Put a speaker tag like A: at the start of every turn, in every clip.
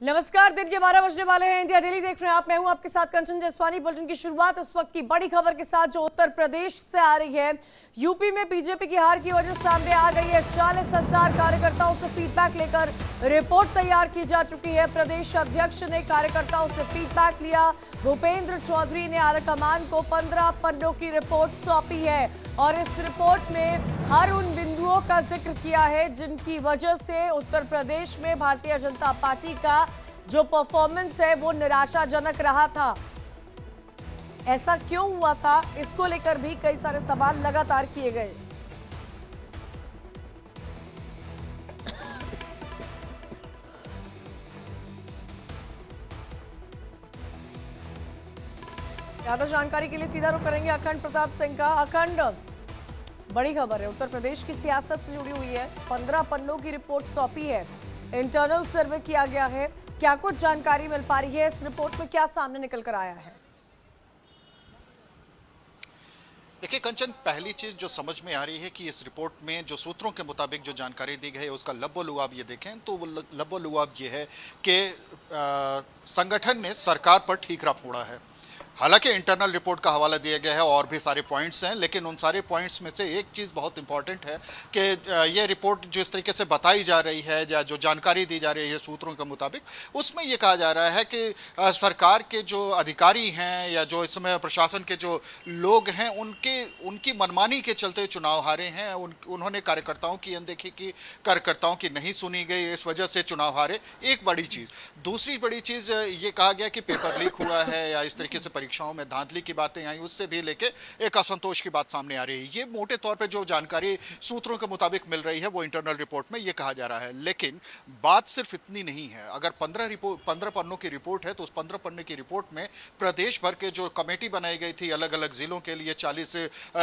A: नमस्कार। दिन के 12 बजने वाले हैं। इंडिया डेली देख रहे हैं आप। मैं हूं आपके साथ कंचन जसवानी। बुलेटिन की शुरुआत इस वक्त की बड़ी खबर के साथ जो उत्तर प्रदेश से आ रही है। यूपी में बीजेपी की हार की वजह सामने आ गई है। 40,000 कार्यकर्ताओं से फीडबैक लेकर रिपोर्ट तैयार की जा चुकी है। प्रदेश अध्यक्ष ने कार्यकर्ताओं से फीडबैक लिया। भूपेंद्र चौधरी ने आलाकमान को 15 पन्नों की रिपोर्ट सौंपी है और इस रिपोर्ट में हर उन बिंदुओं का जिक्र किया है जिनकी वजह से उत्तर प्रदेश में भारतीय जनता पार्टी का जो परफॉर्मेंस है वो निराशाजनक रहा था। ऐसा क्यों हुआ था, इसको लेकर भी कई सारे सवाल लगातार किए गए। ज्यादा जानकारी के लिए सीधा रुख करेंगे अखंड प्रताप सिंह का। अखंड, बड़ी खबर है, उत्तर प्रदेश की सियासत से जुड़ी हुई है। 15 पन्नों की रिपोर्ट सौंपी है, इंटरनल सर्वे किया गया है। क्या कुछ जानकारी मिल पा रही है? इस रिपोर्ट में क्या सामने निकल कर आया है?
B: देखिए कंचन, पहली चीज जो समझ में आ रही है कि इस रिपोर्ट में जो सूत्रों के मुताबिक जो जानकारी दी गई है उसका लब्बो-लुआब ये देखें तो वो लब्बो-लुआब ये है कि संगठन ने सरकार पर ठीकरा फोड़ा है। हालांकि इंटरनल रिपोर्ट का हवाला दिया गया है और भी सारे पॉइंट्स हैं, लेकिन उन सारे पॉइंट्स में से एक चीज़ बहुत इंपॉर्टेंट है कि ये रिपोर्ट जिस तरीके से बताई जा रही है या जो जानकारी दी जा रही है सूत्रों के मुताबिक, उसमें ये कहा जा रहा है कि सरकार के जो अधिकारी हैं या जो इस समय प्रशासन के जो लोग हैं उनकी मनमानी के चलते चुनाव हारे हैं। उन्होंने कार्यकर्ताओं की अनदेखी की, कार्यकर्ताओं की नहीं सुनी गई, इस वजह से चुनाव हारे। एक बड़ी चीज़। दूसरी बड़ी चीज़ ये कहा गया कि पेपर लीक हुआ है या इस तरीके से परीक्षाओं में धांधली की बातें आई, उससे भी लेके एक असंतोष की बात सामने आ रही है। ये मोटे तौर पे जो जानकारी सूत्रों के मुताबिक मिल रही है वो इंटरनल रिपोर्ट में ये कहा जा रहा है। लेकिन बात सिर्फ इतनी नहीं है। अगर 15 पन्नों की रिपोर्ट है तो उस 15 पन्ने की रिपोर्ट में प्रदेश भर के जो कमेटी बनाई गई थी अलग अलग जिलों के लिए, 40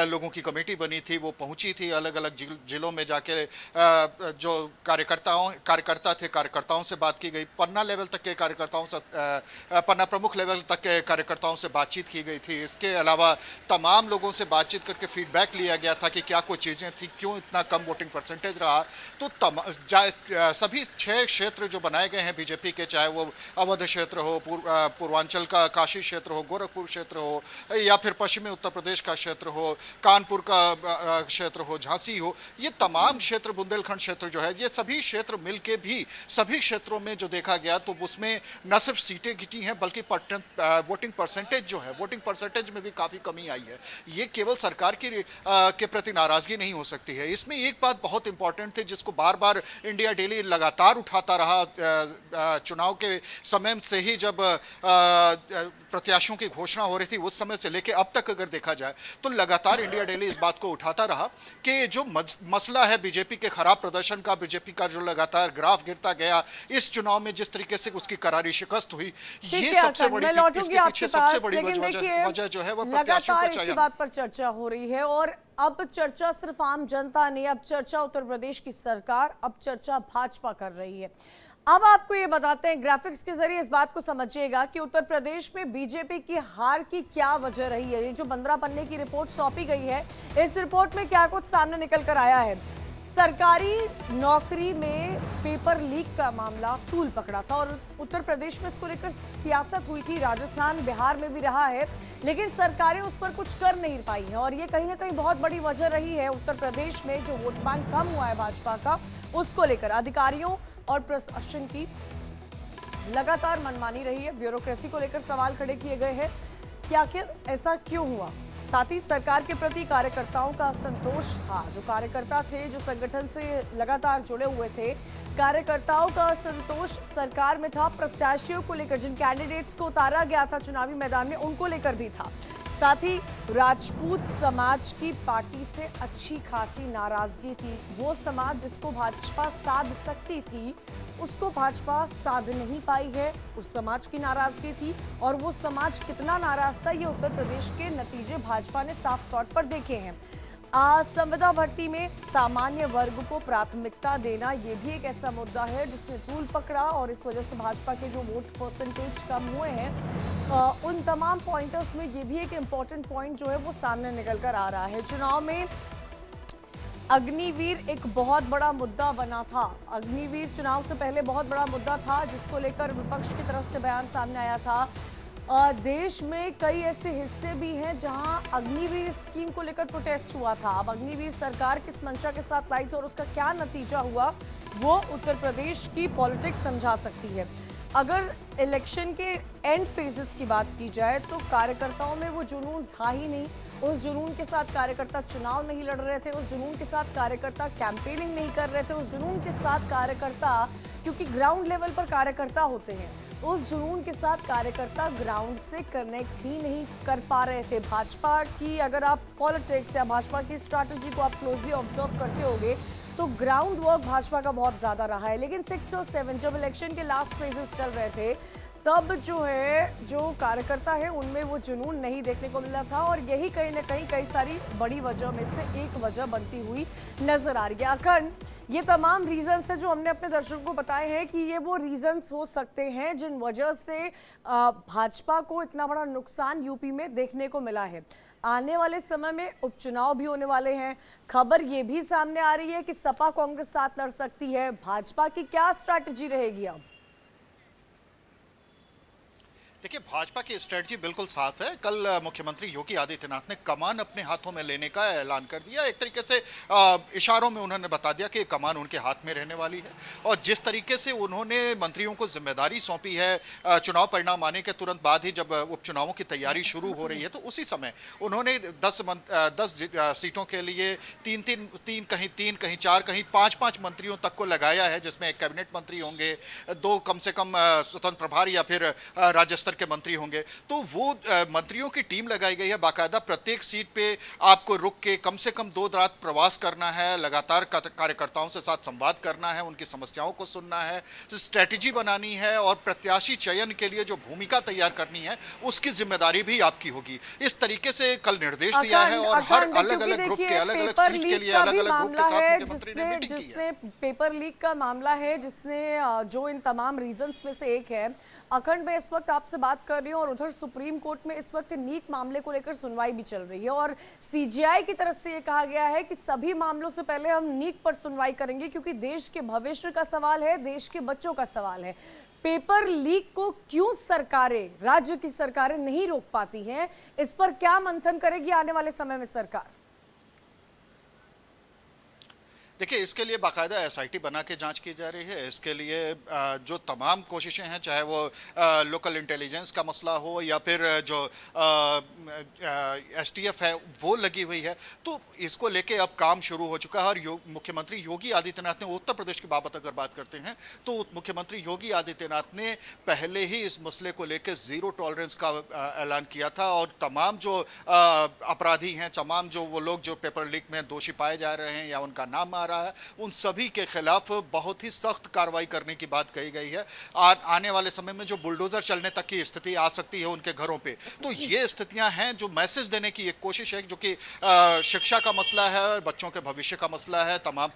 B: लोगों की कमेटी बनी थी, वो पहुंची थी अलग अलग जिलों में जाके जो कार्यकर्ता थे, कार्यकर्ताओं से बात की गई। पन्ना लेवल तक के कार्यकर्ताओं से, पन्ना प्रमुख लेवल तक के कार्यकर्ताओं से बातचीत की गई थी। इसके अलावा तमाम लोगों से बातचीत करके फीडबैक लिया गया था कि क्या कुछ चीज़ें थी, क्यों इतना कम वोटिंग परसेंटेज रहा। तो सभी 6 क्षेत्र जो बनाए गए हैं बीजेपी के, चाहे वो अवध क्षेत्र हो, पूर्वांचल का काशी क्षेत्र हो, गोरखपुर क्षेत्र हो, या फिर पश्चिमी उत्तर प्रदेश का क्षेत्र हो, कानपुर का क्षेत्र हो, झांसी हो, ये तमाम क्षेत्र, बुंदेलखंड क्षेत्र जो है, ये सभी क्षेत्र मिलके भी सभी क्षेत्रों में जो देखा गया तो उसमें न सिर्फ सीटें गिटी हैं बल्कि वोटिंग परसेंटेज जो है, वोटिंग परसेंटेज में भी काफी कमी आई है। ये केवल सरकार के प्रति नाराजगी नहीं हो सकती है। इसमें एक बात बहुत इंपॉर्टेंट थी जिसको बार बार इंडिया डेली लगातार उठाता रहा चुनाव के समय से ही, जब प्रत्याशियों की घोषणा हो रही थी उस समय से लेके अब तक अगर देखा जाए तो लगातार इंडिया डेली इस बात को उठाता रहा कि जो मसला है बीजेपी के खराब प्रदर्शन का, बीजेपी का जो लगातार ग्राफ गिरता गया, इस चुनाव में जिस तरीके से उसकी करारी शिकस्त हुई, ये सबसे बड़ी, इसके पीछे सबसे बड़ी वजह जो है वो प्रत्याशियों का चयन।
A: इसी बात पर चर्चा हो रही है और अब चर्चा सिर्फ आम जनता नहीं, अब चर्चा उत्तर प्रदेश की सरकार, अब चर्चा भाजपा कर रही है। अब आपको ये बताते हैं, ग्राफिक्स के जरिए इस बात को समझिएगा कि उत्तर प्रदेश में बीजेपी की हार की क्या वजह रही है। ये जो 15 पन्ने की रिपोर्ट सौंपी गई है, इस रिपोर्ट में क्या कुछ सामने निकल कर आया है। सरकारी नौकरी में पेपर लीक का मामला तूल पकड़ा था और उत्तर प्रदेश में इसको लेकर सियासत हुई थी। राजस्थान, बिहार में भी रहा है, लेकिन सरकारें उस पर कुछ कर नहीं पाई हैं और ये कहीं ना कहीं बहुत बड़ी वजह रही है। उत्तर प्रदेश में जो वोट बैंक कम हुआ है भाजपा का, उसको लेकर अधिकारियों और प्रशासन की लगातार मनमानी रही है। ब्यूरोक्रेसी को लेकर सवाल खड़े किए गए हैं कि आखिर ऐसा क्यों हुआ। साथ ही सरकार के प्रति कार्यकर्ताओं का असंतोष था। जो कार्यकर्ता थे, जो संगठन से लगातार जुड़े हुए थे, कार्यकर्ताओं का असंतोष सरकार में था। प्रत्याशियों को लेकर, जिन कैंडिडेट्स को उतारा गया था चुनावी मैदान में, उनको लेकर भी था। साथ ही राजपूत समाज की पार्टी से अच्छी खासी नाराजगी थी। वो समाज जिसको भाजपा साध सकती थी, उसको भाजपा साध नहीं पाई है। उस समाज की नाराजगी थी और वो समाज कितना नाराज था, ये उत्तर प्रदेश के नतीजे भाजपा ने साफ तौर पर देखे हैं। संविदा भर्ती में सामान्य वर्ग को प्राथमिकता देना, ये भी एक ऐसा मुद्दा है जिसने तूल पकड़ा और इस वजह से भाजपा के जो वोट परसेंटेज कम हुए हैं, उन तमाम पॉइंटर्स में ये भी एक इम्पॉर्टेंट पॉइंट जो है वो सामने निकल कर आ रहा है। चुनाव में अग्निवीर एक बहुत बड़ा मुद्दा बना था। अग्निवीर चुनाव से पहले बहुत बड़ा मुद्दा था, जिसको लेकर विपक्ष की तरफ से बयान सामने आया था। देश में कई ऐसे हिस्से भी हैं जहां अग्निवीर स्कीम को लेकर प्रोटेस्ट हुआ था। अब अग्निवीर सरकार किस मंशा के साथ लाई थी और उसका क्या नतीजा हुआ, वो उत्तर प्रदेश की पॉलिटिक्स समझा सकती है। अगर इलेक्शन के एंड फेजेस की बात की जाए तो कार्यकर्ताओं में वो जुनून था ही नहीं। उस जुनून के साथ कार्यकर्ता चुनाव नहीं लड़ रहे थे, उस जुनून के साथ कार्यकर्ता कैंपेनिंग नहीं कर रहे थे, उस जुनून के साथ कार्यकर्ता, क्योंकि ग्राउंड लेवल पर कार्यकर्ता होते हैं, उस जुनून के साथ कार्यकर्ता ग्राउंड से कनेक्ट ही नहीं कर पा रहे थे। भाजपा की अगर आप पॉलिटिक्स या भाजपा की स्ट्रैटेजी को आप क्लोजली ऑब्जर्व करते होंगे तो ग्राउंड वर्क भाजपा का बहुत ज्यादा रहा है। लेकिन 6 और 7 जब इलेक्शन के लास्ट फेजेस चल रहे थे, तब जो कार्यकर्ता है उनमें वो जुनून नहीं देखने को मिला था और यही कहीं ना कहीं कई सारी बड़ी वजह में से एक वजह बनती हुई नजर आ रही है। अखंड, ये तमाम रीजंस है जो हमने अपने दर्शकों को बताए हैं कि ये वो रीजंस हो सकते हैं जिन वजह से भाजपा को इतना बड़ा नुकसान यूपी में देखने को मिला है। आने वाले समय में उपचुनाव भी होने वाले हैं। खबर ये भी सामने आ रही है कि सपा कांग्रेस साथ लड़ सकती है। भाजपा की क्या स्ट्रैटेजी रहेगी अब?
B: देखिए, भाजपा की स्ट्रेटजी बिल्कुल साफ है। कल मुख्यमंत्री योगी आदित्यनाथ ने कमान अपने हाथों में लेने का ऐलान कर दिया। एक तरीके से इशारों में उन्होंने बता दिया कि कमान उनके हाथ में रहने वाली है। और जिस तरीके से उन्होंने मंत्रियों को जिम्मेदारी सौंपी है, चुनाव परिणाम आने के तुरंत बाद ही जब उपचुनावों की तैयारी शुरू हो रही है, तो उसी समय उन्होंने 10 सीटों के लिए तीन कहीं 4 कहीं 5 मंत्रियों तक को लगाया है, जिसमें एक कैबिनेट मंत्री होंगे, 2 कम से कम स्वतंत्र प्रभार या फिर राज्य स्तर के मंत्री होंगे। तो वो मंत्रियों की टीम लगाई गई है। बाकायदा प्रत्येक सीट पे आपको रुक के कम से कम 2 रात प्रवास करना है, लगातार कार्यकर्ताओं से साथ संवाद करना है, उनकी समस्याओं को सुनना है, स्ट्रेटेजी बनानी है और प्रत्याशी चयन के लिए जो भूमिका तैयार करनी है उसकी जिम्मेदारी भी आपकी होगी। इस तरीके से कल निर्देश दिया है और हर अलग अलग ग्रुप के अलग अलग सीट के लिए अलग अलग ग्रुप के साथ मुख्यमंत्री ने मीटिंग की है।
A: पेपर लीक का मामला है जिसने जो इन तमाम रीजंस में से एक है। अखंड, मैं इस वक्त आपसे बात कर रही हूँ और उधर सुप्रीम कोर्ट में इस वक्त नीट मामले को लेकर सुनवाई भी चल रही है और सीजीआई की तरफ से ये कहा गया है कि सभी मामलों से पहले हम नीट पर सुनवाई करेंगे, क्योंकि देश के भविष्य का सवाल है, देश के बच्चों का सवाल है। पेपर लीक को क्यों सरकारें, राज्य की सरकारें नहीं रोक पाती हैं, इस पर क्या मंथन करेगी आने वाले समय में सरकार?
B: देखिए, इसके लिए बाकायदा एसआईटी बना के जांच की जा रही है। इसके लिए जो तमाम कोशिशें हैं, चाहे वो लोकल इंटेलिजेंस का मसला हो या फिर जो एसटीएफ है वो लगी हुई है, तो इसको लेके अब काम शुरू हो चुका है। और मुख्यमंत्री योगी आदित्यनाथ ने, उत्तर प्रदेश की बाबत अगर बात करते हैं तो मुख्यमंत्री योगी आदित्यनाथ ने पहले ही इस मसले को लेकर 0 टॉलरेंस का ऐलान किया था और तमाम जो अपराधी हैं, तमाम जो वो लोग जो पेपर लीक में दोषी पाए जा रहे हैं या उनका नाम आ रहा है, उन सभी के खिलाफ बहुत ही सख्त कार्रवाई करने की बात कही गई है। आने वाले समय में जो बुलडोजर चलने तक की स्थिति आ सकती है उनके घरों पे, तो ये स्थितियां हैं जो मैसेज देने की एक कोशिश है, जो कि शिक्षा का मसला है, बच्चों के भविष्य का मसला है, तमाम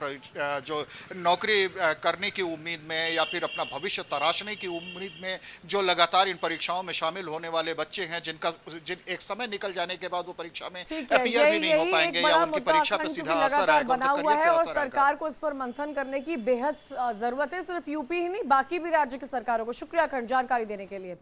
B: जो नौकरी करने की उम्मीद में या फिर अपना भविष्य तराशने की उम्मीद में जो लगातार इन परीक्षाओं में शामिल होने वाले बच्चे हैं, जिन एक समय निकल जाने के बाद वो परीक्षा में अपीयर भी नहीं हो पाएंगे या उनकी परीक्षा पर सीधा असर आएगा, उनके करियर पे असर आएगा।
A: सरकार को इस पर मंथन करने की बेहद जरूरत है, सिर्फ यूपी ही नहीं बाकी भी राज्य की सरकारों को। शुक्रिया अखंड जानकारी देने के लिए।